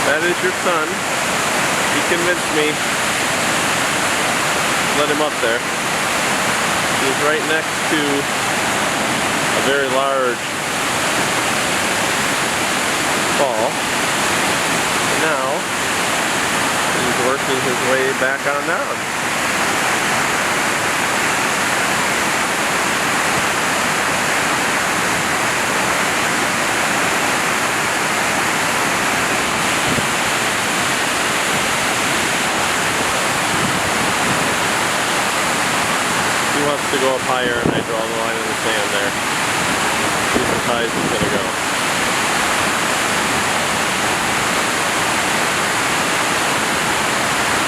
That is your son. He convinced me. Let him up there. He's right next to a very large fall. Now, he's working his way back on down. He wants to go up higher, and I draw the line in the sand there. He's as high as he's going to go.